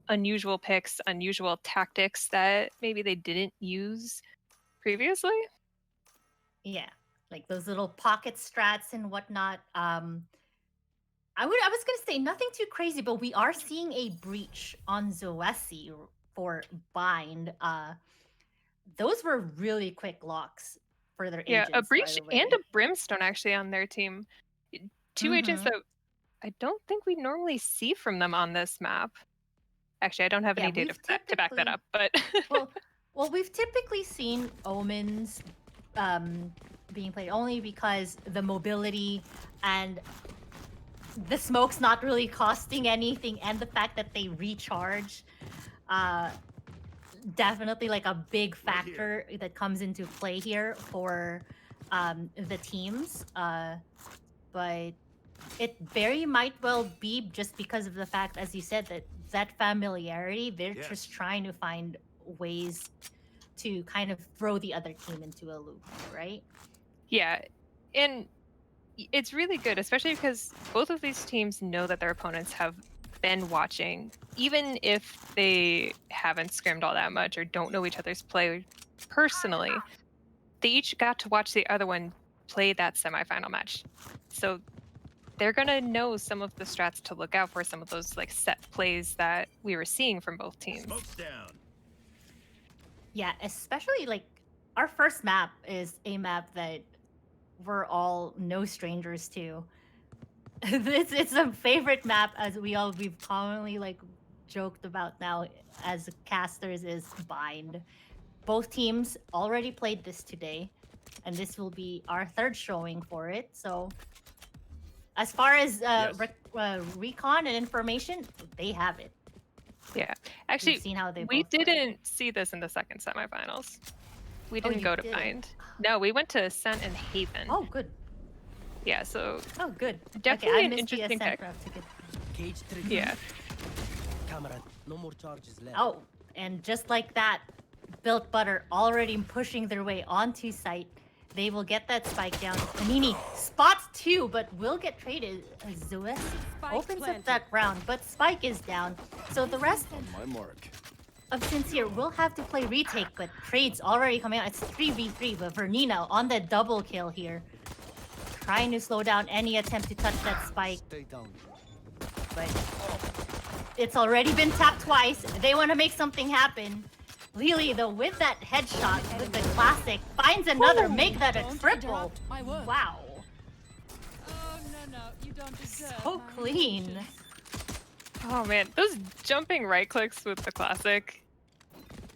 unusual picks, unusual tactics that maybe they didn't use previously. Yeah, like those little pocket strats and whatnot. I was gonna say nothing too crazy, but we are seeing a breach on Zoesi for bind. Those were really quick locks for their Yeah, a agents, by breach the and way. a brimstone actually on their team. Two agents Mm-hmm. that I don't think we normally see from them on this map. Actually, I don't have Yeah, any data we've for that to back that typically up, but well, we've typically seen omens um, being played only because the mobility and the smoke's not really costing anything, and the fact that they recharge, uh, definitely like a big factor that comes into play here for the teams. But it very might well be just because of the fact, as you said, that familiarity. They're just trying to find ways to kind of throw the other team into a loop, right? yeah, and it's really good, especially because both of these teams know that their opponents have been watching, even if they haven't scrimmed all that much or don't know each other's play personally. They each got to watch the other one play that semifinal match, so they're gonna know some of the strats to look out for, some of those like set plays that we were seeing from both teams. Smoke's down. Yeah, especially like our first map is a map that we're all no strangers to. It's a favorite map, as we've commonly like joked about now as casters, is bind. Both teams already played this today, and this will be our third showing for it. So as far as recon and information, they have it. Yeah, We've actually, seen how they we both play. didn't see this in the second semifinals. We Oh, didn't you go to didn't? bind. No, we went to Ascent and Haven. Oh, good. Yeah, so Oh, good. definitely Okay, I an missed the interesting ascent pick. route to get. Cage trigger. Yeah. Camera, no more charges left. Oh, and just like that, Built Butter already pushing their way onto site. They will get that spike down. Panini spots two, but will get traded. Zoesi opens up that round, but spike is down. So the rest On my mark. of SinCere will have to play retake, but trades already coming out. It's 3v3, but Vernina on the double kill here. Trying to slow down any attempt to touch that spike. Stay down. But it's already been tapped twice. They want to make something happen. Lily, though, with that headshot, with the classic, finds another, make that a triple. Wow. Oh, no, you don't deserve So clean. Oh man, those jumping right clicks with the classic.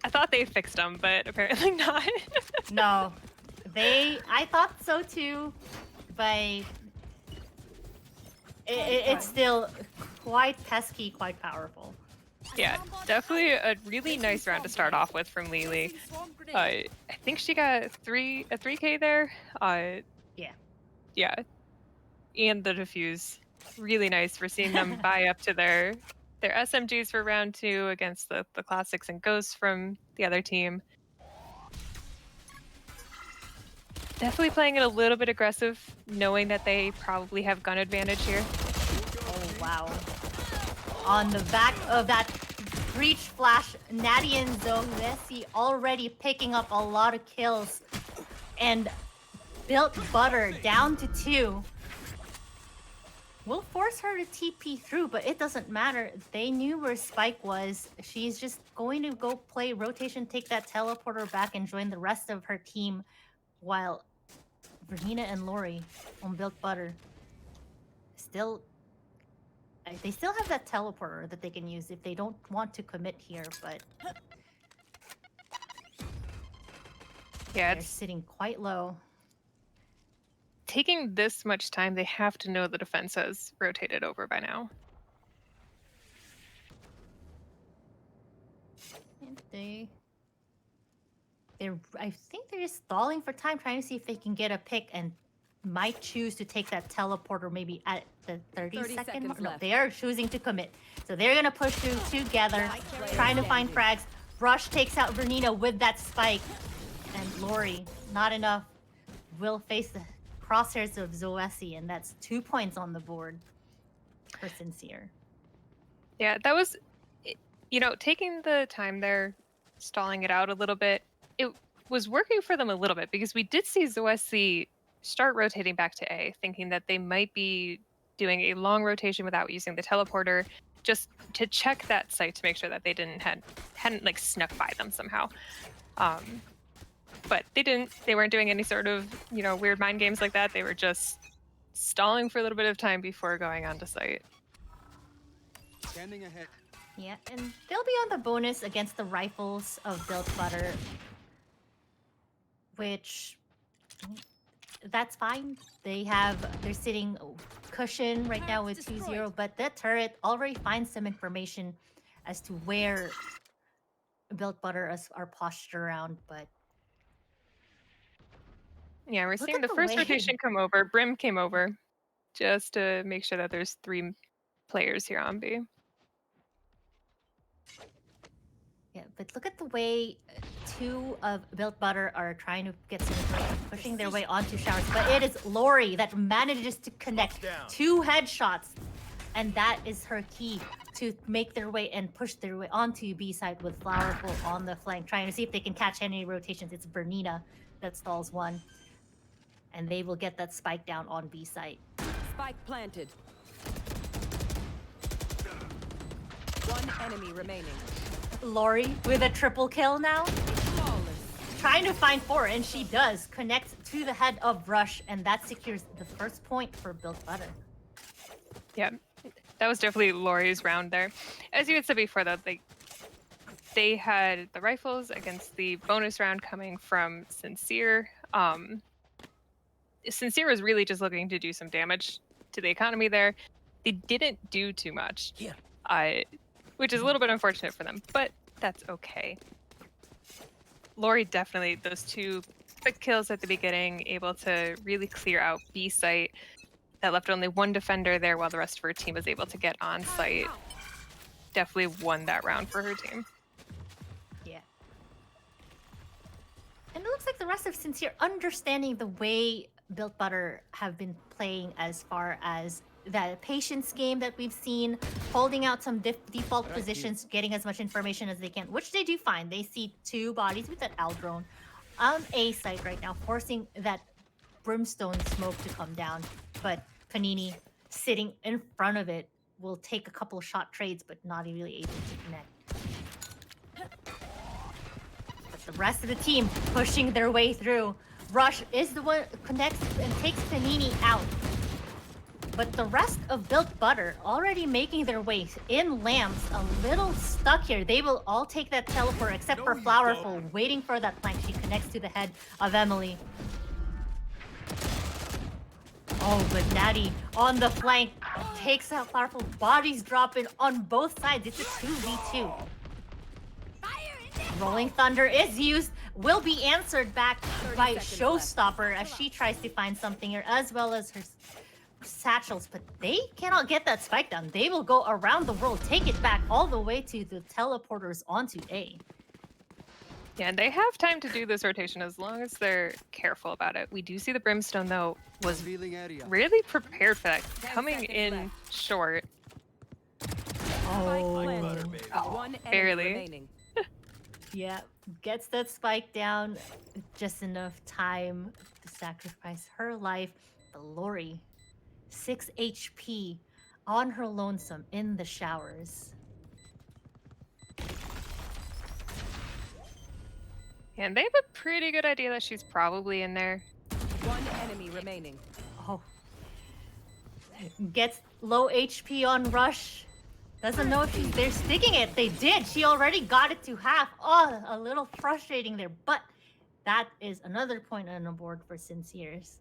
I thought they fixed them, but apparently not. No, I thought so too, but it's still quite pesky, quite powerful. Yeah, definitely a really nice round to start off with from Lily. I think she got a 3K there. Yeah, and the defuse, really nice for seeing them buy up to their SMGs for round 2 against the classics and ghosts from the other team. Definitely playing it a little bit aggressive, knowing that they probably have gun advantage here. Oh wow! On the back of that breach flash, Natty and Zoesi already picking up a lot of kills, and Built Butter down to 2. We'll force her to TP through, but it doesn't matter. They knew where Spike was. She's just going to go play rotation, take that teleporter back, and join the rest of her team, while Vernina and Lori on Built Butter they still have that teleporter that they can use if they don't want to commit here, but Yeah, they're it's sitting quite low. taking this much time. They have to know the defense has rotated over by now. And I think they're just stalling for time, trying to see if they can get a pick, and might choose to take that teleporter maybe at the 30 second mark. No, they are choosing to commit. So they're going to push through together, trying to find frags. Rush takes out Vernina with that spike. And Lori, not enough, will face the crosshairs of Zoesi, and that's 2 points on the board for SinCere. Yeah, that was you know, taking the time there, stalling it out a little bit, it was working for them a little bit because we did see Zoesi start rotating back to A, thinking that they might be doing a long rotation without using the teleporter, just to check that site to make sure that they hadn't like snuck by them somehow. But they didn't. They weren't doing any sort of, you know, weird mind games like that. They were just stalling for a little bit of time before going onto site. Scanning ahead. Yeah, and they'll be on the bonus against the rifles of Built Butter, which that's fine. They're sitting cushion right now with 2-0, but the turret already finds some information as to where Built Butter are postured around, but Yeah, we're look seeing at the the first way- rotation come over. Brim came over just to make sure that there's 3 players here on B. Yeah, but look at the way 2 of Built Butter are trying to get some information, pushing their way onto showers. But it is Lori that manages to connect 2 headshots, and that is her key to make their way and push their way onto B side with Flowerful on the flank, trying to see if they can catch any rotations. It's Bernina that stalls one, and they will get that spike down on B side. Spike planted. One enemy remaining. Lori with a triple kill now, Flawless. trying to find 4, and she does connect to the head of Rush, and that secures the first point for Built Butter. Yeah, that was definitely Lori's round there. As you had said before, though, they had the rifles against the bonus round coming from SinCere. SinCere was really just looking to do some damage to the economy there. They didn't do too much, Here. which is a little bit unfortunate for them, but that's okay. Lori definitely, those 2 quick kills at the beginning, able to really clear out B site. That left only 1 defender there while the rest of her team was able to get on site. Definitely won that round for her team. Yeah. And it looks like the rest of SinCere understanding the way Built Butter have been playing as far as that patience game that we've seen, holding out some default positions, getting as much information as they can, which they do find. They see 2 bodies with that L drone on A site right now, forcing that brimstone smoke to come down. But Panini, sitting in front of it, will take a couple of shot trades, but not really able to connect. But the rest of the team pushing their way through. Rush is the one who connects and takes Panini out. But the rest of Built Butter already making their way in lamps, a little stuck here. They will all take that teleport except for Flowerful, waiting for that flank. She connects to the head of Emily. Oh, but Natty on the flank takes out Flowerful. Bodies dropping on both sides. It's a 2v2. Rolling Thunder is used, will be answered back by Showstopper as she tries to find something here, as well as her satchels, but they cannot get that spike down. They will go around the world, take it back all the way to the teleporters onto A. Yeah, and they have time to do this rotation as long as they're careful about it. We do see the Brimstone, though, was Revealing area. really prepared for that, 10 coming seconds in left. short. Spike planted. One enemy barely. remaining. Yeah, gets that spike down just enough time to sacrifice her life. But Lori, 6 HP on her lonesome in the showers. And they have a pretty good idea that she's probably in there. One enemy remaining. Oh. Gets low HP on Rush. Doesn't know if they're sticking it. They did. She already got it to half. Oh, a little frustrating there. But that is another point on the board for SinCere's.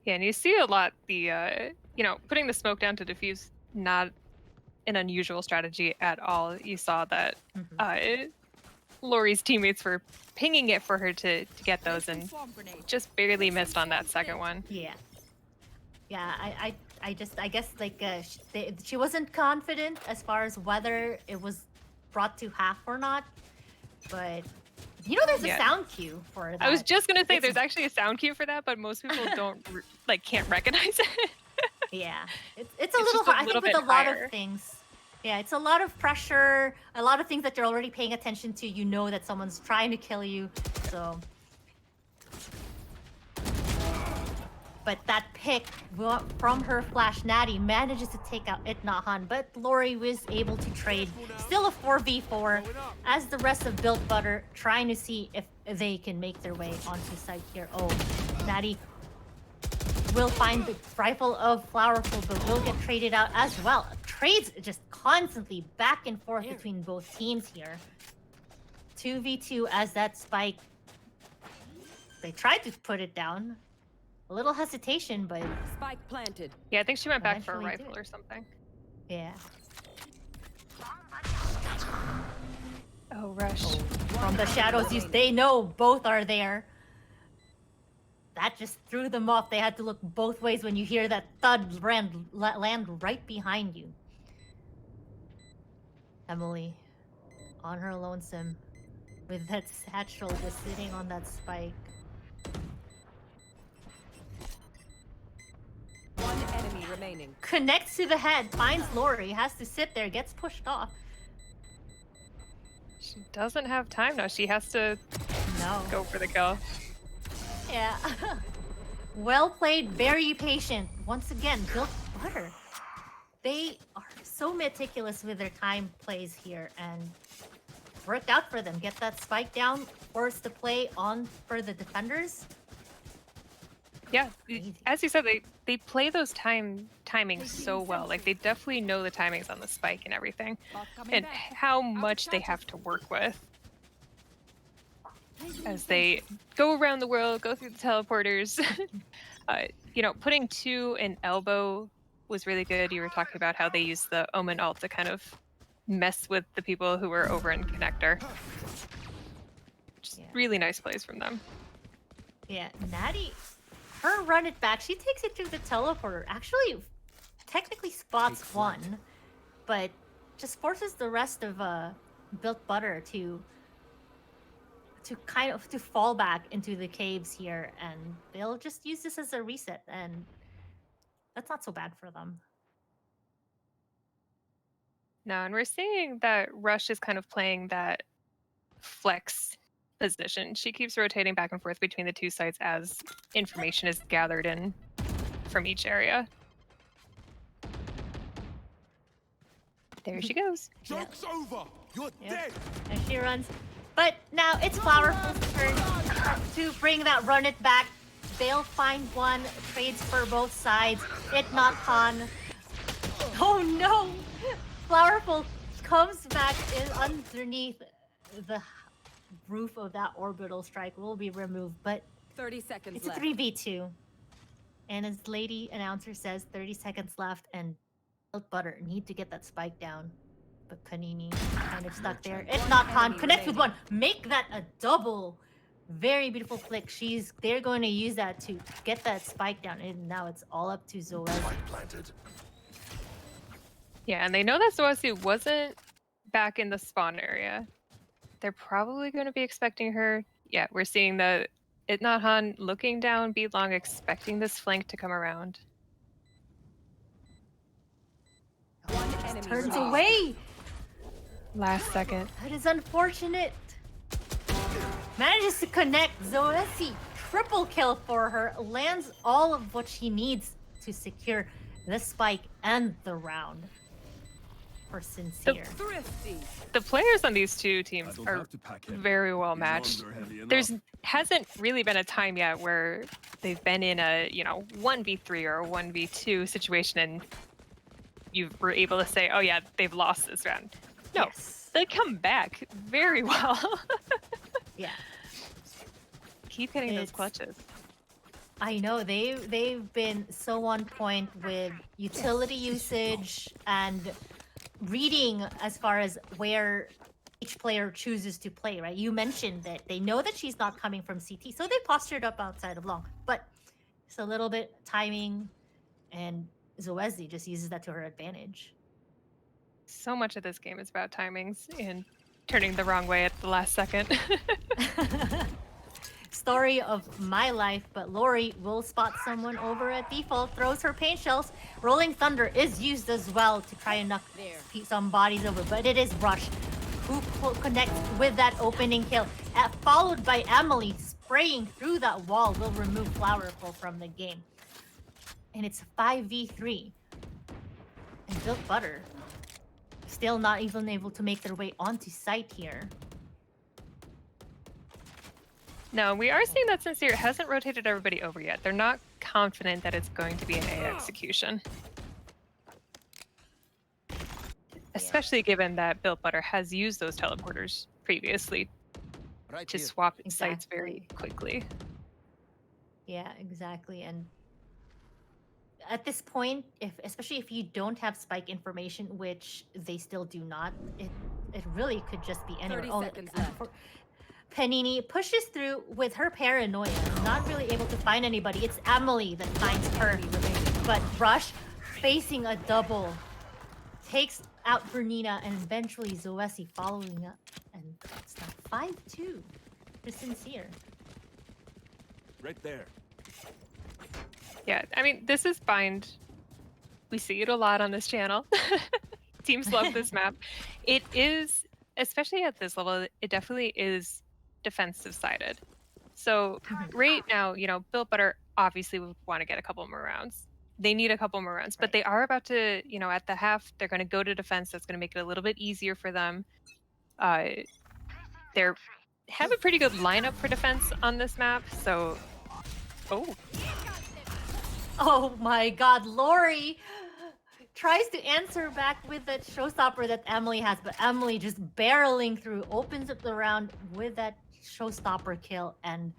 Yeah, and you see a lot the, you know, putting the smoke down to diffuse, not an unusual strategy at all. You saw that Lori's teammates were pinging it for her to get those and just barely missed on that second one. Yeah. Yeah, I guess like she wasn't confident as far as whether it was brought to half or not, but you know there's a sound cue for that. I was just gonna say there's actually a sound cue for that, but most people don't can't recognize it. Yeah, it's a It's little just a hard. I little think with bit a lot higher. of things, Yeah, it's a lot of pressure, a lot of things that you're already paying attention to. You know that someone's trying to kill you, so. But that pick from her flash, Natty manages to take out Itnahan, but Lori was able to trade. Still a 4v4 as the rest of Built Butter trying to see if they can make their way onto site here. Oh, Natty will find the rifle of Flowerful, but will get traded out as well. Trades just constantly back and forth between both teams here. 2v2 as that spike. They tried to put it down. A little hesitation, but Spike planted. Yeah, I think she went back for a Eventually rifle did. or something. yeah. Oh, Rush. From the shadows, they know both are there. That just threw them off. They had to look both ways when you hear that thud land right behind you. Emily, on her lonesome, with that satchel just sitting on that spike. One enemy remaining. Connects to the head, finds Lori, has to sit there, gets pushed off. She doesn't have time now. She has to No. go for the kill. Yeah. Well played, very patient. Once again, Built Butter. They are so meticulous with their time plays here, and worked out for them. Get that spike down, force the play on for the defenders. Yeah, Easy. as you said, they play those timings so well. Like they definitely know the timings on the spike and everything, and how much they have to work with as they go around the world, go through the teleporters. You know, putting 2 in elbow was really good. You were talking about how they use the Omen ult to kind of mess with the people who were over in connector. Just Yeah. really nice plays from them. Yeah, Natty, her run it back, she takes it to the teleporter. Actually, technically spots one, but just forces the rest of Built Butter to kind of to fall back into the caves here, and they'll just use this as a reset, and that's not so bad for them. No, and we're seeing that Rush is kind of playing that flex position. She keeps rotating back and forth between the two sites as information is gathered in from each area. There she goes. Joke's over. You're Yep. dead. And she runs. But now it's Flowerful's turn to bring that run it back. They'll find one. Trades for both sides. It not Khan. Oh no! Flowerful comes back in underneath the roof of that orbital strike. Will be removed, but 30 seconds it's a left. 3v2. And as lady announcer says, 30 seconds left, and Built Butter need to get that spike down. But Panini kind of stuck there. It's not Khan. enemy Connect with one. remaining. Make that a double. Very beautiful flick. They're going to use that to get that spike down. And now it's all up to Zoe. Yeah, and they know that Zoasu wasn't back in the spawn area. They're probably going to be expecting her. Yeah, we're seeing the Itnahan looking down B long, expecting this flank to come around. One enemy Turns remaining. away. Last second. That is unfortunate. Manages to connect. Zoesi, triple kill for her. Lands all of what she needs to secure the spike and the round for SinCere. Thrifty. The players on these two teams are very well matched. There's hasn't really been a time yet where they've been in a 1v3 or a 1v2 situation and you were able to say, oh yeah, they've lost this round. No, Yes. they come back very well. Yeah. Keep getting those It's- clutches. I know they've been so on point with utility usage and reading as far as where each player chooses to play, right? You mentioned that they know that she's not coming from CT, so they postured up outside of long. But it's a little bit timing, and Zoezi just uses that to her advantage. So much of this game is about timings and turning the wrong way at the last second. story of my life, but Lori will spot someone over at default, throws her paint shells. Rolling Thunder is used as well to try and knock some bodies over, but it is Rush who connects with that opening kill, followed by Emily spraying through that wall will remove Flowerful from the game. And it's 5v3. And Built Butter still not even able to make their way onto site here. No, we are seeing that SinCere hasn't rotated everybody over yet. They're not confident that it's going to be an A execution. Especially given that Built Butter has used those teleporters previously Right to here. swap sites very quickly. Yeah, exactly. And at this point, especially if you don't have spike information, which they still do not, it really could just be anywhere. 30 seconds left. Panini pushes through with her paranoia, not really able to find anybody. It's Emily that finds her. But Rush, facing a double, takes out Bernina and eventually Zoesi following up. And it's now 5-2 for SinCere. Right there. Yeah, I mean, this is bind. We see it a lot on this channel. Teams love this map. It is, especially at this level, it definitely is defensive sided. So right now, you know, Built Butter obviously would want to get a couple more rounds. They need a couple more rounds, but they are about to, you know, at the half, they're going to go to defense. That's going to make it a little bit easier for them. They have a pretty good lineup for defense on this map. So, Oh my god, Lori tries to answer back with that showstopper that Emily has, but Emily just barreling through, opens up the round with that showstopper kill, and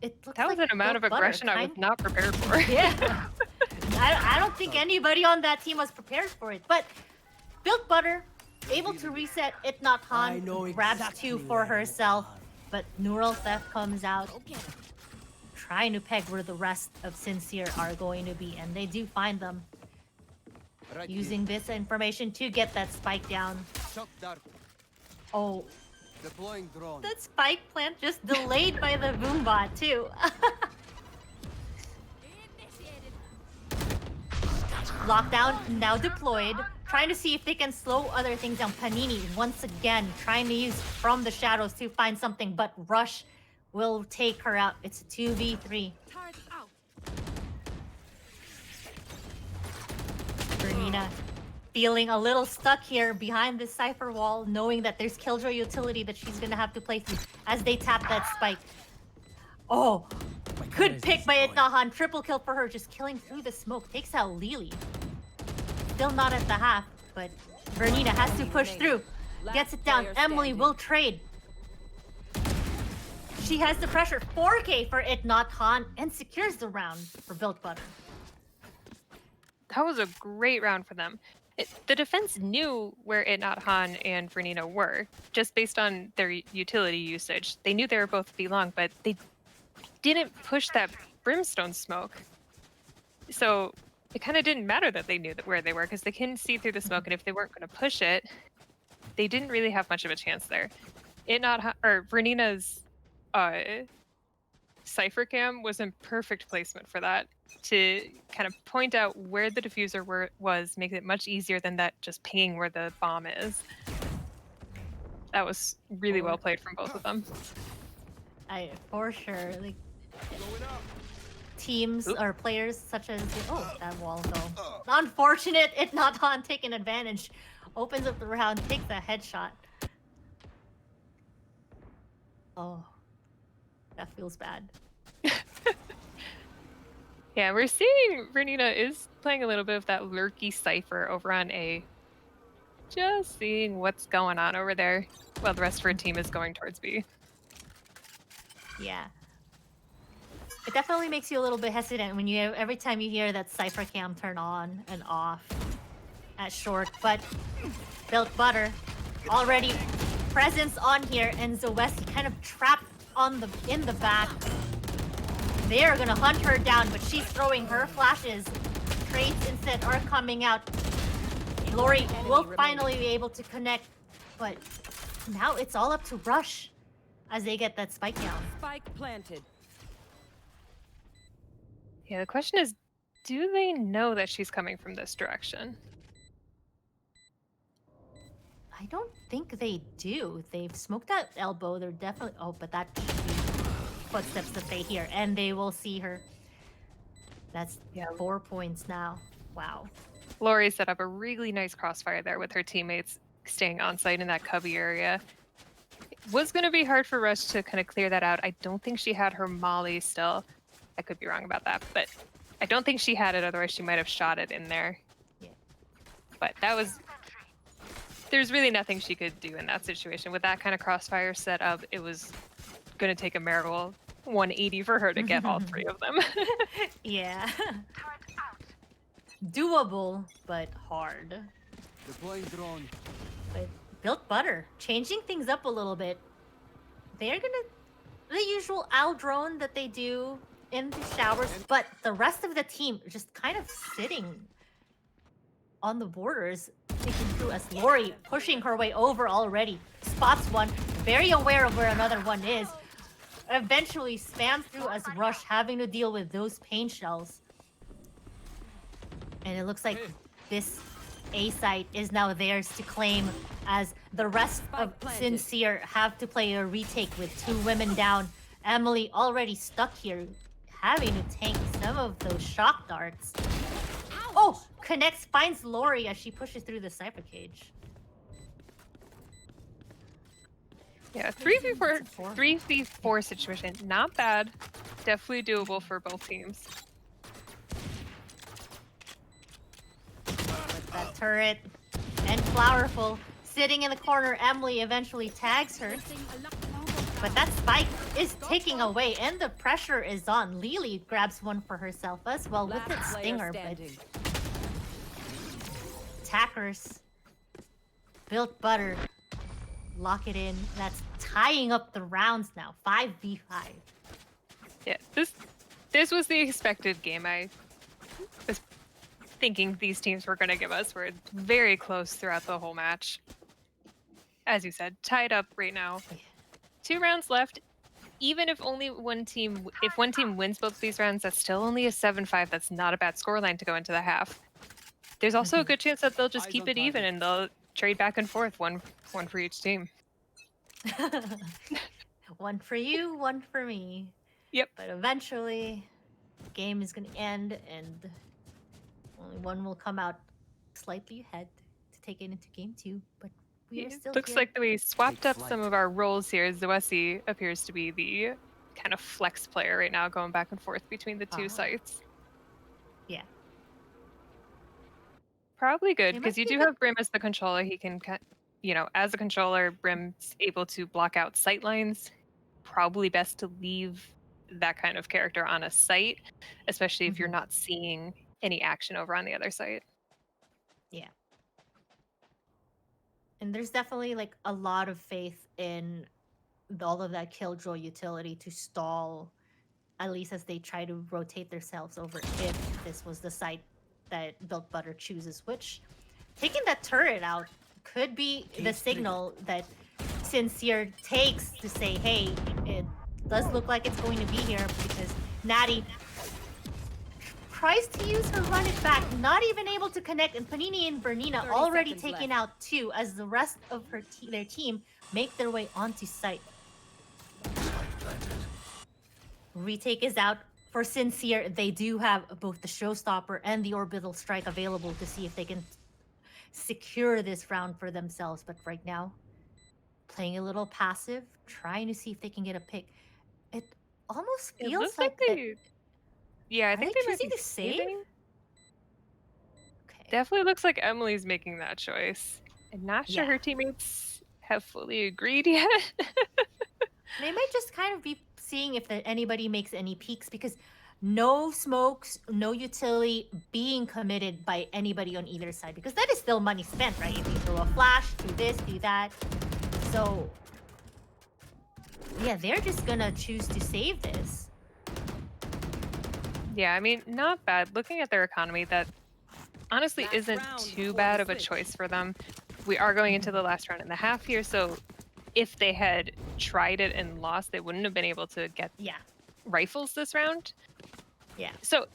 it looks that was like an amount of Built Butter aggression I was not prepared for. Yeah. I don't think anybody on that team was prepared for it, but Built Butter able to reset It Not Han, grabs two for herself, but Neural Theft comes out, trying to peg where the rest of SinCere are going to be, and they do find them. Right Using this information to get that spike down. here. Shock dart. Oh, Deploying drone. that spike plant just delayed by the Boombot too. Lockdown now deployed, trying to see if they can slow other things down. Panini once again trying to use From the Shadows to find something, but Rush will take her out. It's a 2v3. Bernina feeling a little stuck here behind this Cypher wall, knowing that there's Killjoy utility that she's gonna have to play through as they tap that spike. Oh, good pick by Itnahan. Triple kill for her, just killing through the smoke. Takes out Lily. Still not at the half, but Bernina has to push through. Gets it down. Emily will trade. She has the pressure. 4K for It Not Han and secures the round for Built Butter. That was a great round for them. The defense knew where It Not Han and Bernina were, just based on their utility usage. They knew they were both B long, but they didn't push that brimstone smoke. So it kind of didn't matter that they knew where they were, because they couldn't see through the smoke, and if they weren't going to push it, they didn't really have much of a chance there. Bernina's Cypher Cam was in perfect placement for that, to kind of point out where the diffuser was, make it much easier than that just pinging where the bomb is. That was really well played from both of them. For sure, like teams or players such as that wall though. Unfortunate, It Not Han taking advantage, opens up the round, takes a headshot. Oh, that feels bad. Yeah, we're seeing Bernina is playing a little bit of that lurky Cypher over on A. Just seeing what's going on over there while the rest of her team is going towards B. Yeah. It definitely makes you a little bit hesitant when every time you hear that Cypher Cam turn on and off at short, but Built Butter already presence on here, and Zoesi kind of trapped in the back. They are gonna hunt her down, but she's throwing her flashes. Trades instead are coming out. Lori will finally be able to connect, but now it's all up to Rush as they get that spike down. Spike planted. Yeah, the question is, do they know that she's coming from this direction? I don't think they do. They've smoked that elbow. They're definitely... Oh, but that should be footsteps that they hear. And they will see her. That's 4 points now. Wow. Lori set up a really nice crossfire there with her teammates staying on site in that cubby area. It was going to be hard for Rush to kind of clear that out. I don't think she had her molly still. I could be wrong about that, but I don't think she had it. Otherwise, she might have shot it in there. Yeah. But that was... There's really nothing she could do in that situation. With that kind of crossfire set up, it was going to take a miracle 180 for her to get all 3 of them. Yeah. Doable, but hard. Deploying drone. But Built Butter, changing things up a little bit. They're gonna... The usual owl drone that they do in the showers, but the rest of the team just kind of sitting on the borders, thinking through as Lori pushing her way over already. Spots one, very aware of where another one is. Eventually spams through as Rush having to deal with those pain shells. And it looks like this A site is now theirs to claim as the rest of SinCere have to play a retake with 2 women down. Emily already stuck here, having to tank some of those shock darts. Oh! Connects, finds Lori as she pushes through the cypher cage. Yeah, 3v4 situation. Not bad. Definitely doable for both teams. With that turret and Flowerful sitting in the corner, Emily eventually tags her. But that spike is ticking away and the pressure is on. Lily grabs one for herself as well with its stinger, but attackers, Built Butter, lock it in. That's tying up the rounds now. 5v5. Yeah, this was the expected game I was thinking these teams were going to give us. We're very close throughout the whole match. As you said, tied up right now. 2 rounds left. Even if only one team wins both of these rounds, that's still only a 7-5. That's not a bad scoreline to go into the half. There's also a good chance that they'll just keep it even and they'll trade back and forth, one for each team. One for you, one for me. Yep. But eventually, the game is going to end and only one will come out slightly ahead to take it into game 2. But we are still Looks here. like we swapped up some of our roles here. Zoesi appears to be the kind of flex player right now, going back and forth between the 2 sites. Yeah. Probably good, It because must you be do good. have Brim as the controller. He can, as a controller, Brim's able to block out sight lines. Probably best to leave that kind of character on a site, especially if you're not seeing any action over on the other site. Yeah. And there's definitely like a lot of faith in all of that killjoy utility to stall, at least as they try to rotate themselves over if this was the site that Built Butter chooses, which taking that turret out could be the signal that SinCere takes to say, hey, it does look like it's going to be here, because Natty tries to use her run it back, not even able to connect, and Panini and Bernina 30 already seconds taken left. out 2 as the rest of their team make their way onto site. Retake is out for SinCere. They do have both the Showstopper and the Orbital Strike available to see if they can secure this round for themselves. But right now, playing a little passive, trying to see if they can get a pick. It almost It feels looks like they... Yeah, I Are think they they might choosing be to save? saving. Okay. Definitely looks like Emily's making that choice. I'm not sure Yeah. her teammates have fully agreed yet. They might just kind of be seeing if anybody makes any peeks, because no smokes, no utility being committed by anybody on either side, because that is still money spent, right? If you throw a flash, do this, do that. So, yeah, they're just gonna choose to save this. Yeah, I mean, not bad. Looking at their economy, that honestly Last isn't round too before bad the of a switch. choice for them. We are going into the last round and a half here, so if they had tried it and lost, they wouldn't have been able to get Yeah. rifles this round. Yeah. So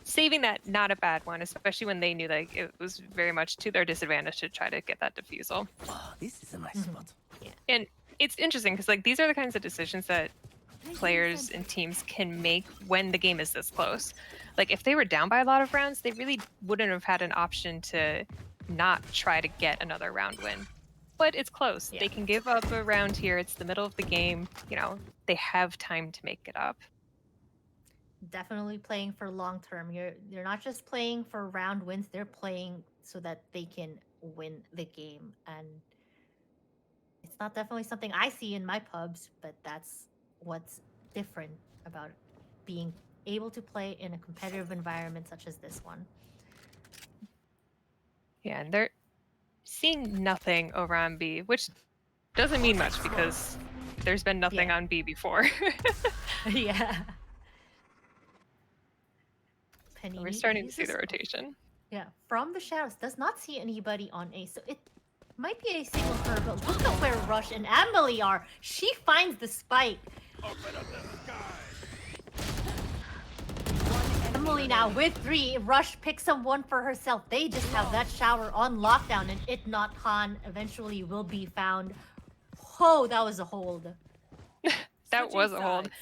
saving that, not a bad one, especially when they knew that it was very much to their disadvantage to try to get that defusal. Oh, this is a nice Mhm. spot. And it's interesting because like these are the kinds of decisions that players and teams can make when the game is this close. Like if they were down by a lot of rounds, they really wouldn't have had an option to not try to get another round win. But it's close. Yeah. They can give up a round here. It's the middle of the game. You know, they have time to make it up. Definitely playing for long term. You're not just playing for round wins, they're playing so that they can win the game. And it's not definitely something I see in my pubs, but that's what's different about being able to play in a competitive environment such as this one. Yeah, and they're seeing nothing over on B, which doesn't mean much because there's been nothing Yeah. on B before. Yeah. We're Panini starting to see uses the rotation. Yeah, from the shadows. Does not see anybody on A, so it might be a single her, but look at where Rush and Emily are. She finds the spike. Emily now with 3. Rush picks someone for herself. They just have that shower on lockdown, and It Not Khan eventually will be found. Oh, that was a hold. That Switching was a hold. sides.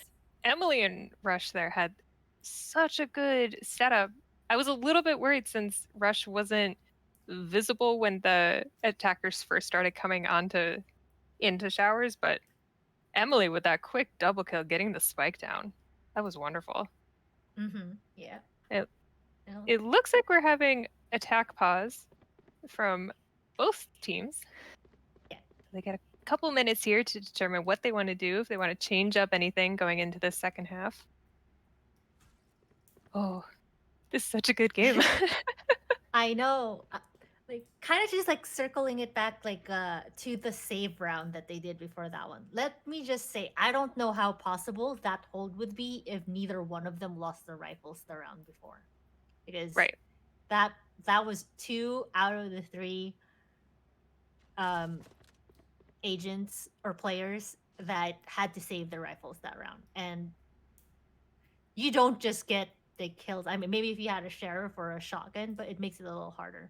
Emily and Rush there had such a good setup. I was a little bit worried since Rush wasn't visible when the attackers first started coming into showers, but Emily with that quick double kill getting the spike down. That was wonderful. Yeah. It, No. it looks like we're having attack pause from both teams. Yeah. They get a couple minutes here to determine what they want to do, if they want to change up anything going into the second half. Oh, this is such a good game. I know. Like kind of just like circling it back like to the save round that they did before that one. Let me just say I don't know how possible that hold would be if neither one of them lost their rifles the round before. Because Right. that was 2 out of the 3 agents or players that had to save their rifles that round. And you don't just get the kills. I mean, maybe if you had a sheriff or a shotgun, but it makes it a little harder.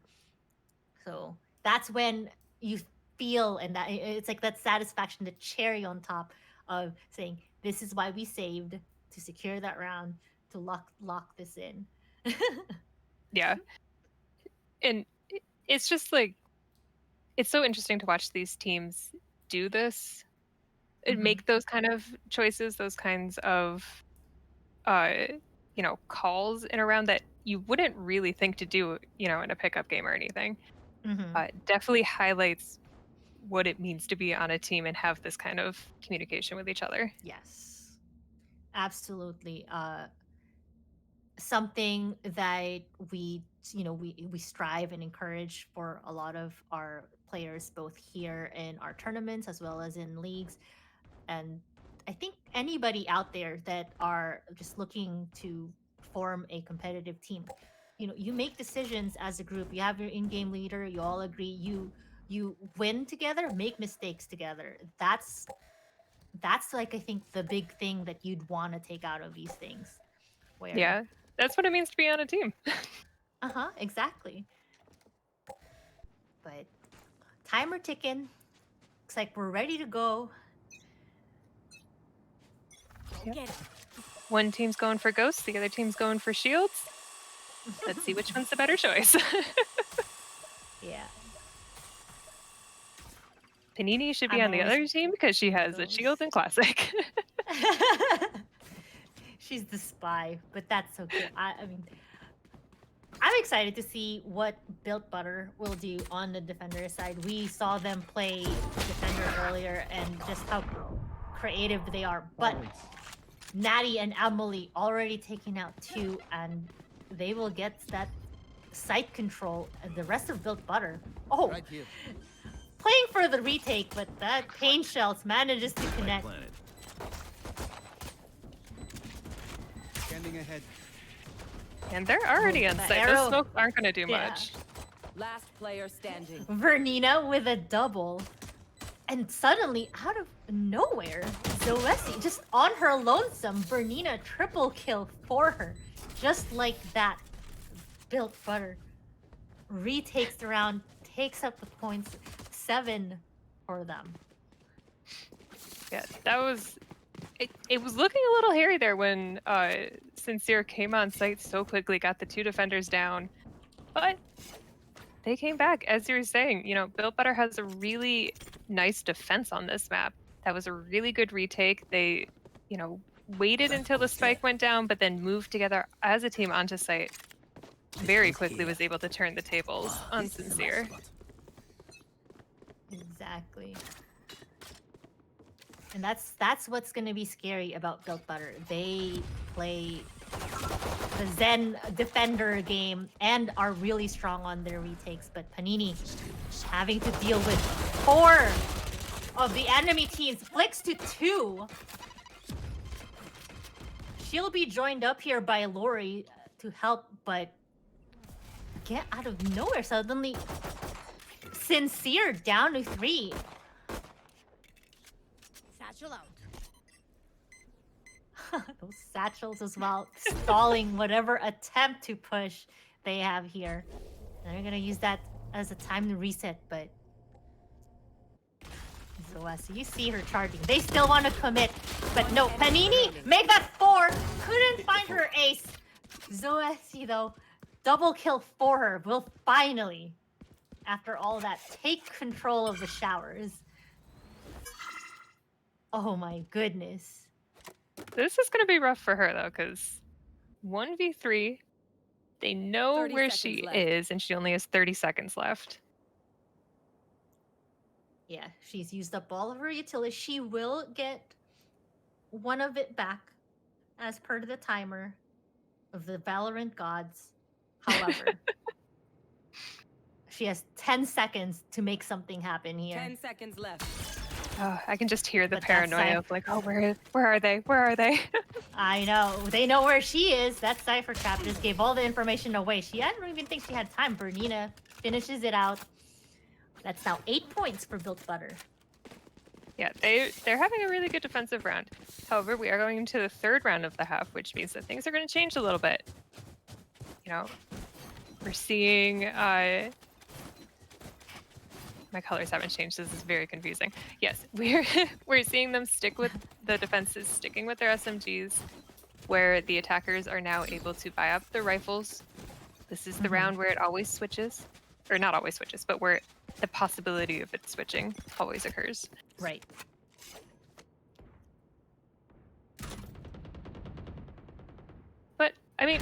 So that's when you feel, and that it's like that satisfaction, the cherry on top of saying, "This is why we saved to secure that round to lock this in." Yeah. And it's just like, it's so interesting to watch these teams do this and Mhm. make those kind of choices, those kinds of, calls in a round that you wouldn't really think to do, in a pickup game or anything. Mhm. Definitely highlights what it means to be on a team and have this kind of communication with each other. Yes, absolutely. Something that we strive and encourage for a lot of our players, both here in our tournaments as well as in leagues. And I think anybody out there that are just looking to form a competitive team, you make decisions as a group. You have your in-game leader. You all agree. You win together, make mistakes together. That's like I think the big thing that you'd want to take out of these things. Where Yeah, that's what it means to be on a team. exactly. But timer ticking. Looks like we're ready to go. Yep. One team's going for ghosts, the other team's going for shields. Let's see which one's the better choice. Yeah. Panini should be I'm on the always other team because she has a shield and classic. She's the spy, but that's okay. I mean, I'm excited to see what Built Butter will do on the defender side. We saw them play defender earlier and just how creative they are. But Natty and Emily already taking out 2, and they will get that site control. And the rest of Built Butter, Right here. playing for the retake, but that Pain Shells manages to connect. Scanning ahead. And they're already Oh, on the site. arrow. Those smokes aren't going to do Yeah. much. Last player standing. Vernina with a double. And suddenly, out of nowhere, Zoesi, just on her lonesome, Bernina triple kill for her. Just like that. Built Butter retakes the round, takes up the points, 7 for them. Yeah, that was. It was looking a little hairy there when SinCere came on site so quickly, got the 2 defenders down, but they came back. As you were saying, you know, Built Butter has a really nice defense on this map. That was a really good retake. They, you know, waited until the spike went down, but then moved together as a team onto site. Very quickly was able to turn the tables on SinCere. Exactly. And that's what's going to be scary about Built Butter. They play the Zen defender game and are really strong on their retakes, but Panini having to deal with 4 of the enemy teams, flicks to 2. She'll be joined up here by Lori to help, but get out of nowhere suddenly. SinCere down to 3. Satchel out. Those satchels as well, stalling whatever attempt to push they have here. They're gonna use that as a time to reset, but Zoesi, you see her charging. They still want to commit, but no. Panini, make that 4. Couldn't find her ace. Zoesi, though, double kill for her. Will finally, after all that, take control of the showers. Oh my goodness. This is going to be rough for her, though, because 1v3, they know 30 where seconds she left. is, and she only has 30 seconds left. Yeah, she's used up all of her utility. She will get one of it back as per the timer of the Valorant gods. However, she has 10 seconds to make something happen here. 10 seconds left. Oh, I can just hear the But that's paranoia of like, oh, where are they? Where are they? I know. They know where she is. That Cypher Trap just gave all the information away. I don't even think she had time. Bernina finishes it out. That's now 8 points for Built Butter. Yeah, they're having a really good defensive round. However, we are going into the 3rd round of the half, which means that things are going to change a little bit. You know, we're seeing... my colors haven't changed. This is very confusing. Yes, we're seeing them stick with the defenses, sticking with their SMGs, where the attackers are now able to buy up their rifles. This is the round where it always switches, or not always switches, but where the possibility of it switching always occurs. Right. But I mean,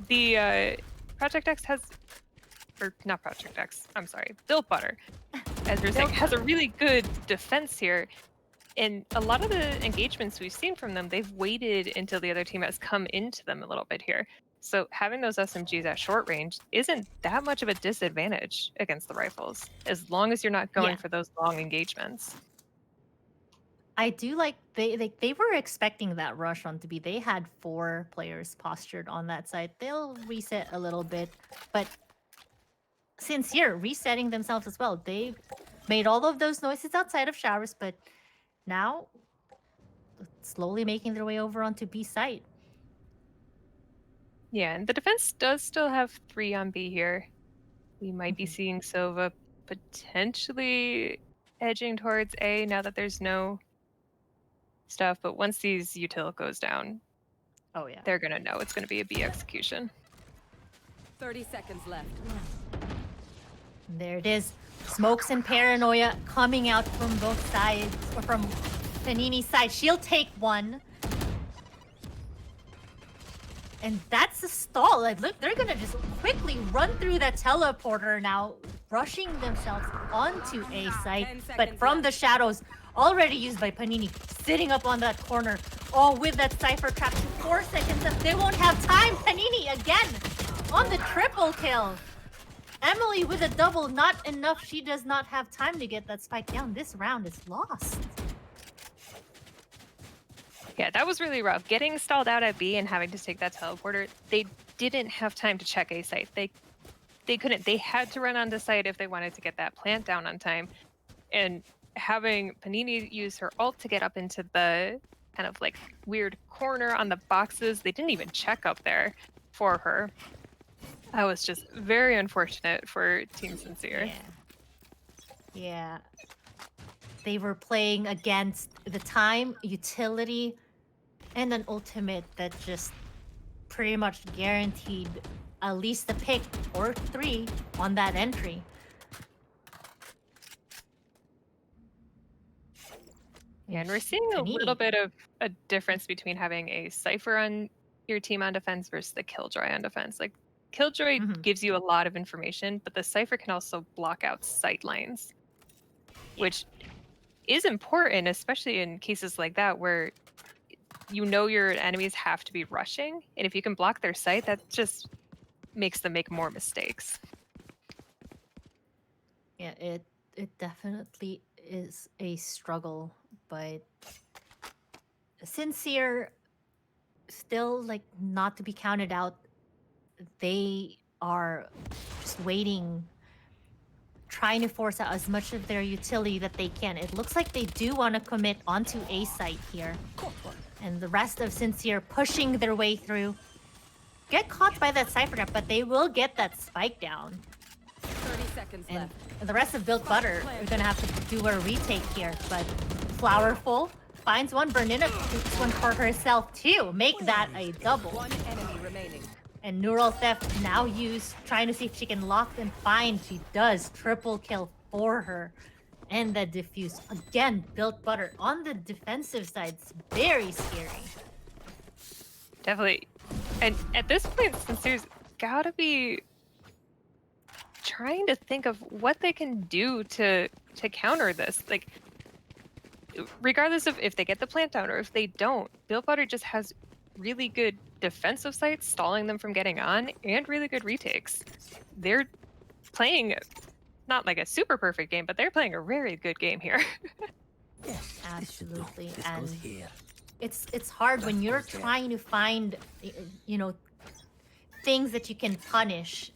the Project X has, or not Project X, I'm sorry, Built Butter, as we're saying, has a really good defense here. And a lot of the engagements we've seen from them, they've waited until the other team has come into them a little bit here. So having those SMGs at short range isn't that much of a disadvantage against the rifles, as long as you're not going for those long engagements. I do like they were expecting that rush on to be. They had 4 players postured on that side. They'll reset a little bit, but SinCere resetting themselves as well. They made all of those noises outside of showers, but now slowly making their way over onto B site. Yeah, and the defense does still have 3 on B here. We might be seeing Sova potentially edging towards A now that there's no stuff, but once these util goes down, Oh yeah. they're gonna know it's gonna be a B execution. 30 seconds left. There it is. Smokes and paranoia coming out from both sides, or from Panini's side. She'll take one. And that's a stall. Like, look, they're gonna just quickly run through that teleporter now, rushing themselves onto A site. 10 But seconds from left. the shadows, already used by Panini, sitting up on that corner. Oh, with that Cypher Trap, 4 seconds left. They won't have time. Panini again on the triple kill. Emily with a double, not enough. She does not have time to get that spike down. This round is lost. Yeah, that was really rough. Getting stalled out at B and having to take that teleporter, they didn't have time to check A site. They couldn't. They had to run onto site if they wanted to get that plant down on time. And having Panini use her ult to get up into the kind of like weird corner on the boxes. They didn't even check up there for her. That was just very unfortunate for Team SinCere. Yeah. They were playing against the time, utility, and an ultimate that just pretty much guaranteed at least a pick or 3 on that entry. Yeah, and we're seeing a little bit of a difference between having a Cypher on your team on defense versus the Killjoy on defense. Like, Killjoy gives you a lot of information, but the Cypher can also block out sight lines, which is important, especially in cases like that where you know your enemies have to be rushing, and if you can block their sight, that just makes them make more mistakes. Yeah, it definitely is a struggle, but SinCere still like not to be counted out. They are just waiting, trying to force out as much of their utility that they can. It looks like they do want to commit onto A site here. And the rest of SinCere pushing their way through. Get caught by that Cypher Trap, but they will get that spike down. 30 seconds And left. the rest of Built Butter are gonna have to do a retake here, but Flowerful finds one, Bernina takes one for herself too. Make that a double. One enemy remaining. And Neural Theft now used, trying to see if she can lock and find. She does. Triple kill for her. And the diffuse. Again, Built Butter on the defensive side. It's very scary. Definitely. And at this point, SinCere's gotta be trying to think of what they can do to counter this. Like, regardless of if they get the plant down or if they don't, Built Butter just has really good defensive sites, stalling them from getting on, and really good retakes. They're playing not like a super perfect game, but they're playing a very good game here. Absolutely. And it's hard when you're trying to find, you know, things that you can punish.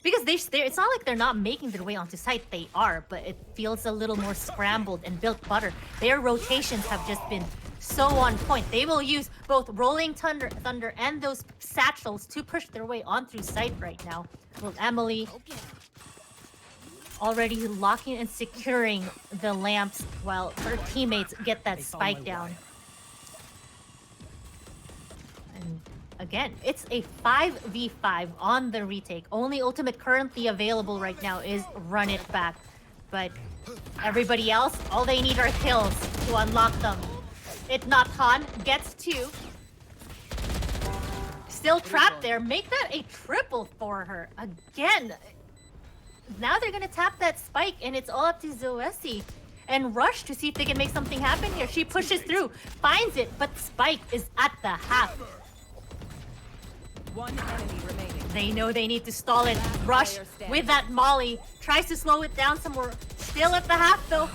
Because it's not like they're not making their way onto site. They are, but it feels a little more scrambled. And Built Butter, their rotations have just been so on point. They will use both Rolling Thunder and those satchels to push their way on through site right now. Well, Emily already locking and securing the lamps while her teammates get that spike down. And again, it's a 5v5 on the retake. Only ultimate currently available right now is Run It Back. But everybody else, all they need are kills to unlock them. If not, Han gets 2. Still trapped there. Make that a triple for her. Again, now they're gonna tap that spike, and it's all up to Zoesi and Rush to see if they can make something happen here. She pushes through, finds it, but Spike is at the half. One enemy remaining. They know they need to stall it. Rush with that Molly tries to slow it down some more. Still at the half though.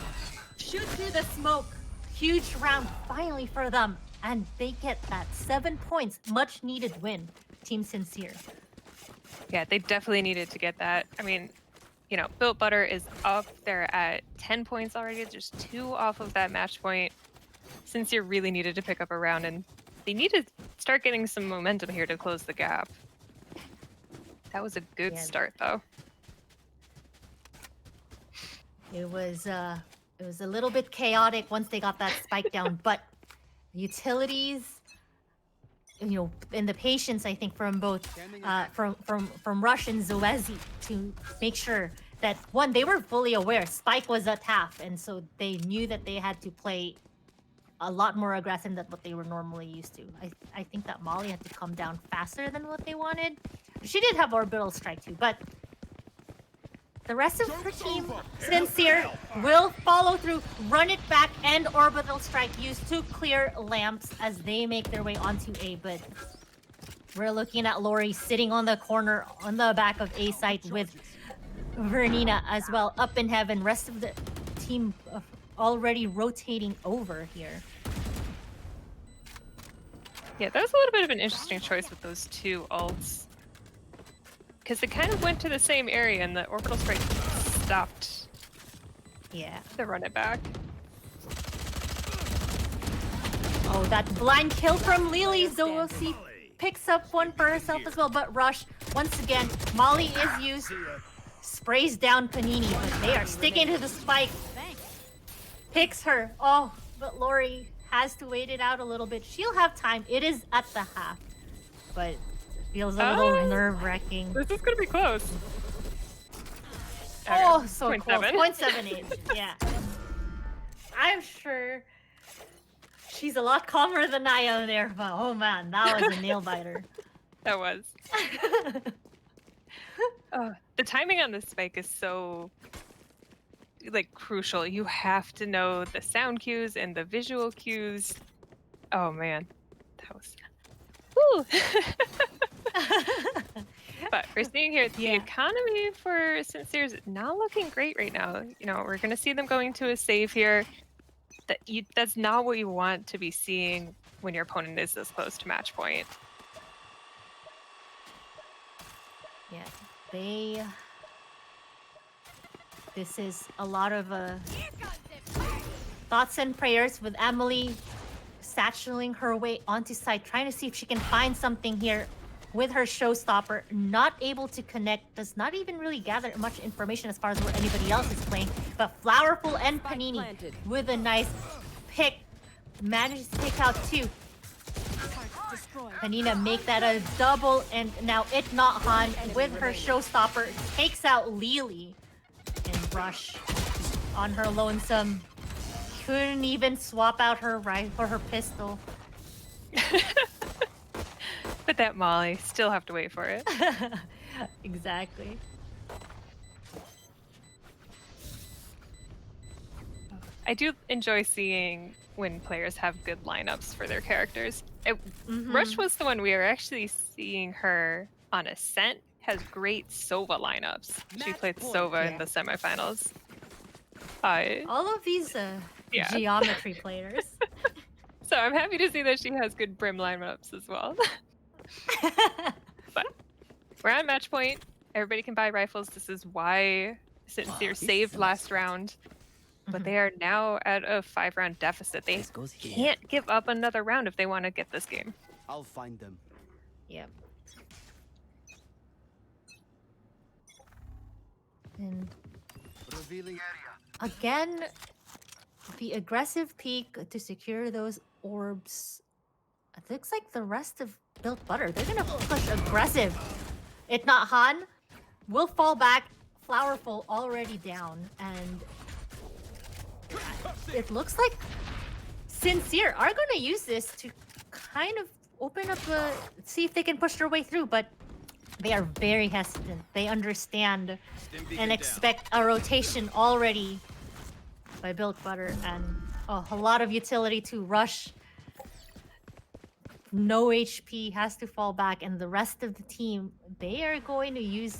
Shoot through the smoke. Huge round finally for them, and they get that 7 points, much needed win. Team SinCere. Yeah, they definitely needed to get that. I mean, you know, Built Butter is up there at 10 points already. Just 2 off of that match point. SinCere really needed to pick up a round, and they need to start getting some momentum here to close the gap. That was a good start, though. It was a little bit chaotic once they got that spike down, but utilities, you know, and the patience, I think, from both from Rush and Zoezi to make sure that one, they were fully aware Spike was at half, and so they knew that they had to play a lot more aggressive than what they were normally used to. I think that Molly had to come down faster than what they wanted. She did have Orbital Strike too, but the rest of her team, SinCere, will follow through, Run It Back, and Orbital Strike used to clear lamps as they make their way onto A. But we're looking at Lori sitting on the corner on the back of A site with Vernina as well, up in heaven. Rest of the team already rotating over here. Yeah, that was a little bit of an interesting choice with those 2 ults. Because they kind of went to the same area and the Orbital Strike stopped Yeah. To run it back. Oh, that blind kill from Lily. Zoe picks up one for herself as well, but Rush, once again, Molly is used. Sprays down Panini, but they are sticking to the spike. Picks her. Oh, but Lori has to wait it out a little bit. She'll have time. It is at the half, but it feels a little nerve-wracking. This is gonna be close. Oh, Okay, so 0.7. close. 0.78. Yeah. I'm sure she's a lot calmer than I am there, but oh man, that was a nail biter. That was. The timing on this spike is so like crucial. You have to know the sound cues and the visual cues. Oh man, that was. Woo! But we're seeing here the economy for SinCere is not looking great right now. You know, we're going to see them going to a save here. That's not what you want to be seeing when your opponent is this close to match point. Yeah, this is a lot of thoughts and prayers with Emily satcheling her way onto site, trying to see if she can find something here with her showstopper. Not able to connect, does not even really gather much information as far as where anybody else is playing. But Flowerful and Panini with a nice pick manages to pick out two. Panina make that a double, and now It Not Han with her showstopper takes out Lily. And Rush on her lonesome. Couldn't even swap out her rifle or her pistol. But that Molly, still have to wait for it. Exactly. I do enjoy seeing when players have good lineups for their characters. Rush was the one we are actually seeing her on Ascent has great Sova lineups. She played Sova in the semifinals. All of these geometry players. So I'm happy to see that she has good Brim lineups as well. But we're on match point. Everybody can buy rifles. This is why SinCere saved last round. But they are now at a 5-round deficit. They can't give up another round if they want to get this game. I'll find them. Yep. And Revealing area. again, the aggressive peek to secure those orbs. It looks like the rest of Built Butter, they're gonna push aggressive. It Not Han will fall back. Flowerful already down, and it looks like SinCere are gonna use this to kind of open up see if they can push their way through, but they are very hesitant. They understand and expect a rotation already by Built Butter, and a lot of utility to Rush. No HP, has to fall back, and the rest of the team, they are going to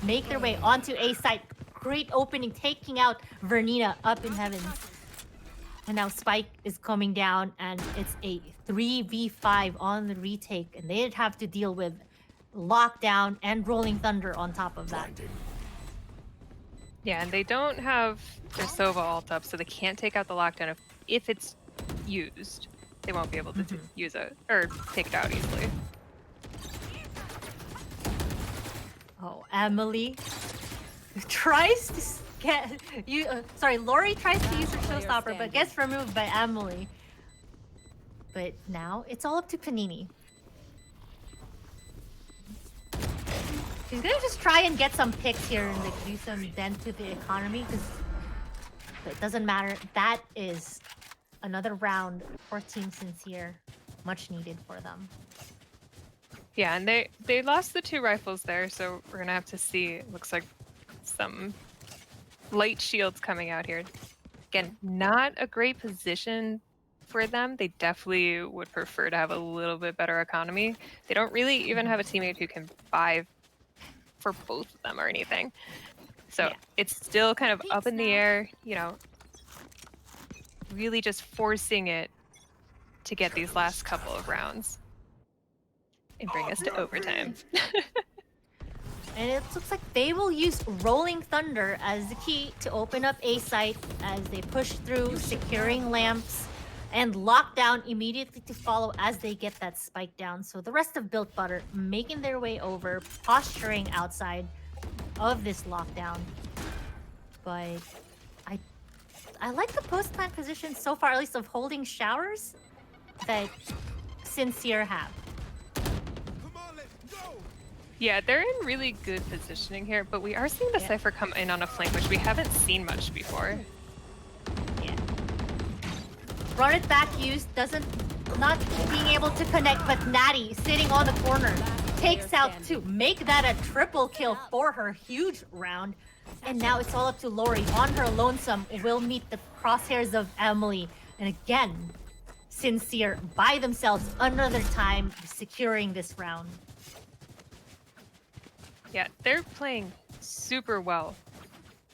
make their way onto A site. Great opening, taking out Vernina up in heaven. And now Spike is coming down, and it's a 3v5 on the retake, and they'd have to deal with Lockdown and Rolling Thunder on top of that. Yeah, and they don't have their Sova ult up, so they can't take out the lockdown if it's used. They won't be able to use it or take it out easily. Oh, Emily tries to get sorry, Lori tries to use her showstopper, but gets removed by Emily. But now it's all up to Panini. She's gonna just try and get some picks here and like do some dent to the economy, because it doesn't matter. That is another round for Team SinCere, much needed for them. Yeah, and they lost the 2 rifles there, so we're gonna have to see. Looks like some light shields coming out here. Again, not a great position for them. They definitely would prefer to have a little bit better economy. They don't really even have a teammate who can buy for both of them or anything. So it's still kind of up in the air, you know, really just forcing it to get these last couple of rounds and bring us to overtime. And it looks like they will use Rolling Thunder as the key to open up A site as they push through, securing lamps and lockdown immediately to follow as they get that spike down. So the rest of Built Butter making their way over, posturing outside of this lockdown. But I like the post-plant position so far, at least of holding showers that SinCere have. Yeah, they're in really good positioning here, but we are seeing the Cypher come in on a flank, which we haven't seen much before. Yeah. Run it back used, not being able to connect, but Natty sitting on the corner takes out two. Make that a triple kill for her. Huge round. And now it's all up to Lori on her lonesome. Will meet the crosshairs of Emily. And again, SinCere by themselves another time securing this round. Yeah, they're playing super well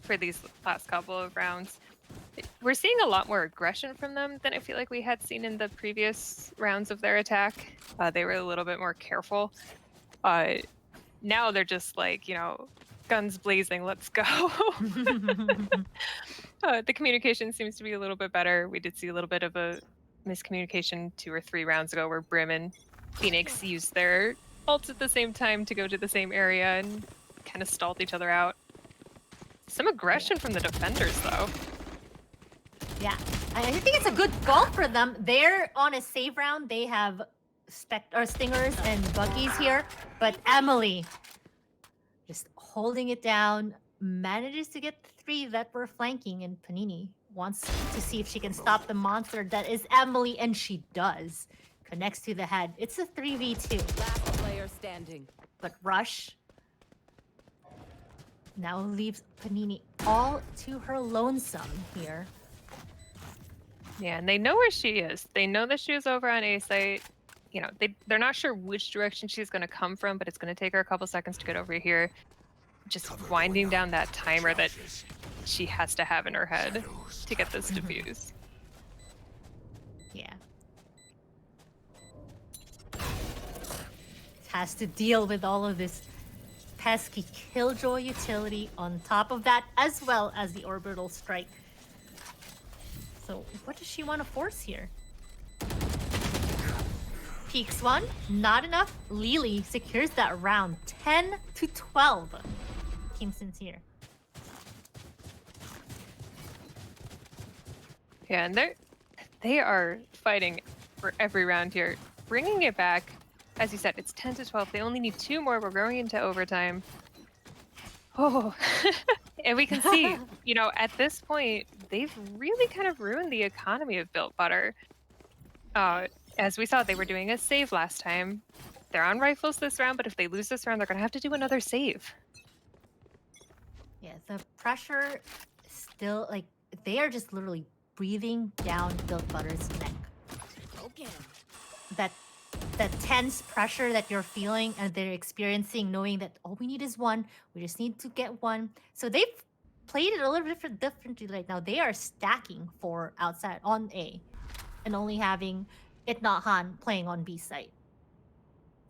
for these last couple of rounds. We're seeing a lot more aggression from them than I feel like we had seen in the previous rounds of their attack. They were a little bit more careful. Now they're just like, you know, guns blazing, let's go. The communication seems to be a little bit better. We did see a little bit of a miscommunication 2 or 3 rounds ago where Brim and Phoenix used their ults at the same time to go to the same area and kind of stalled each other out. Some aggression from the defenders, though. Yeah, I think it's a good goal for them. They're on a save round. They have stingers and buggies here, but Emily just holding it down, manages to get the 3 that were flanking, and Panini wants to see if she can stop the monster that is Emily, and she does. Connects to the head. It's a 3v2. Last player standing. But Rush now leaves Panini all to her lonesome here. Yeah, and they know where she is. They know that she is over on A site. You know, they're not sure which direction she's going to come from, but it's going to take her a couple seconds to get over here. Just winding down that timer that she has to have in her head to get this defused. Yeah. Has to deal with all of this pesky Killjoy utility on top of that, as well as the orbital strike. So what does she want to force here? Peeks one, not enough. Lily secures that round, 10-12. Team SinCere. Yeah, and they are fighting for every round here, bringing it back. As you said, it's 10-12. They only need 2 more. We're going into overtime. Oh, and we can see, you know, at this point, they've really kind of ruined the economy of Built Butter. As we saw, they were doing a save last time. They're on rifles this round, but if they lose this round, they're going to have to do another save. Yeah, the pressure still, like, they are just literally breathing down Built Butter's neck. Okay. That tense pressure that you're feeling and they're experiencing, knowing that all we need is 1. We just need to get 1. So they've played it a little bit differently right now. They are stacking for outside on A and only having Itnahan playing on B site.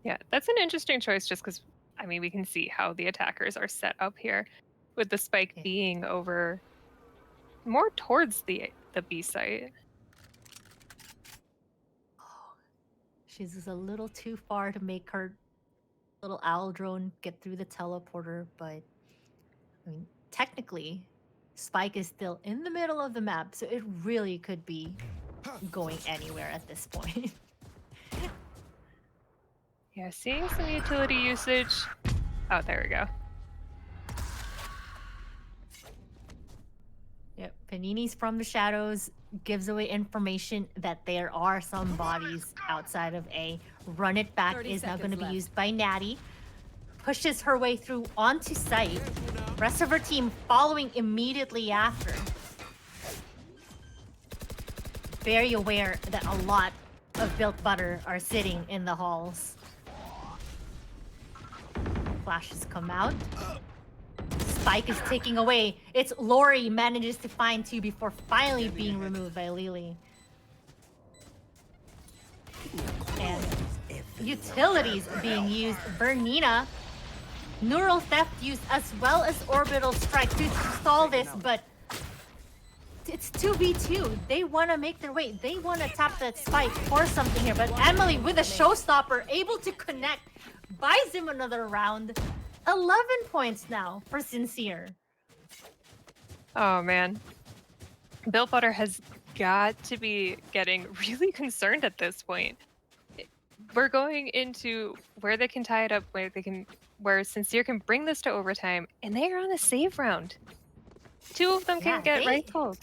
Yeah, that's an interesting choice just because, I mean, we can see how the attackers are set up here with the spike being over more towards the B site. She's just a little too far to make her little owl drone get through the teleporter, but I mean, technically, Spike is still in the middle of the map, so it really could be going anywhere at this point. Yeah, seeing some utility usage. Oh, there we go. Yep, Panini's from the shadows gives away information that there are some bodies outside of A. Run it back 30 is now going to be seconds used by Natty. Pushes her way through onto site. Rest of her team following immediately after. Very aware that a lot of Built Butter are sitting in the halls. Flashes come out. Spike is taking away. It's Lori manages to find 2 before finally being removed by Lily. And utilities being used. Bernina Neural Theft used as well as Orbital Strike to stall this, but it's 2v2. They want to make their way. They want to tap that spike for something here. But Emily with a showstopper, able to connect, buys him another round. 11 points now for SinCere. Oh man. Bill Butter has got to be getting really concerned at this point. We're going into where they can tie it up, where SinCere can bring this to overtime, and they are on a save round. Two of them can get rifles.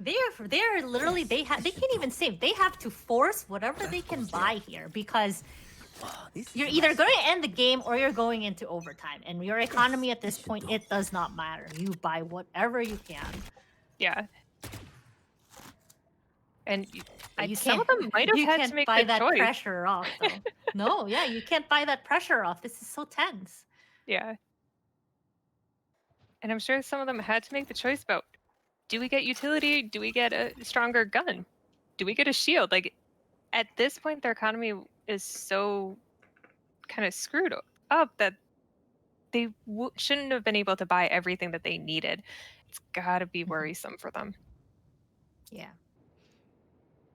They're literally they can't even save. They have to force whatever they can buy here because you're either going to end the game or you're going into overtime. And your economy at this point, it does not matter. You buy whatever you can. Yeah. And You some of can't- them might have you had can't to make buy the that choice. pressure off. Though. No, yeah, you can't buy that pressure off. This is so tense. Yeah. And I'm sure some of them had to make the choice about, do we get utility? Do we get a stronger gun? Do we get a shield? Like, at this point, their economy is so kind of screwed up that they shouldn't have been able to buy everything that they needed. It's got to be worrisome for them. Yeah.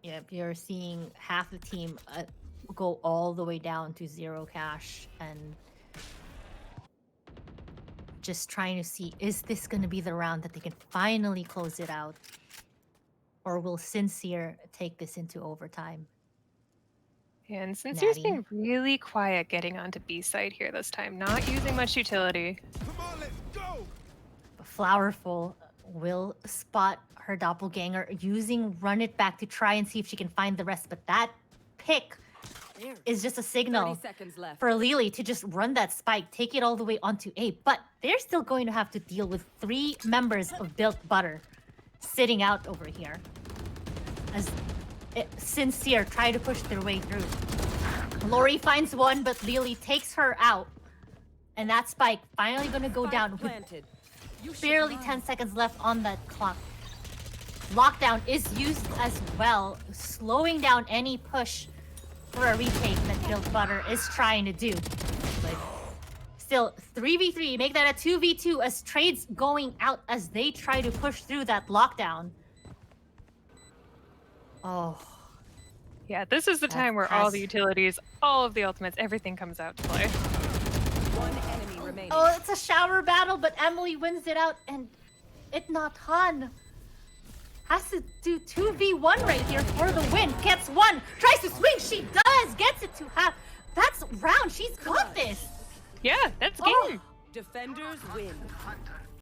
Yeah, you're seeing half the team go all the way down to 0 cash and just trying to see, is this going to be the round that they can finally close it out? Or will SinCere take this into overtime? And SinCere's Natty. being really quiet getting onto B side here this time, not using much utility. But Flowerful will spot her doppelganger using Run It Back to try and see if she can find the rest. But that pick There. is just a 30 signal seconds left. for Lily to just run that spike, take it all the way onto A. But they're still going to have to deal with 3 members of Built Butter sitting out over here. As SinCere try to push their way through. Lori finds one, but Lily takes her out. And that spike finally going to go Spike down with planted. You should barely run. 10 seconds left on that clock. Lockdown is used as well, slowing down any push for a retake that Built Butter is trying to do. But still, 3v3, make that a 2v2 as trades going out as they try to push through that lockdown. Oh, Yeah, this is the That time where all has- the utilities, all of the ultimates, everything comes out to play. One enemy remaining. oh, it's a shower battle, but Emily wins it out, and not Han has to do 2v1 right here for the win. Gets one, tries to swing, she does, gets it to half. That's round, she's got this. Yeah, that's Oh. game. Defenders win.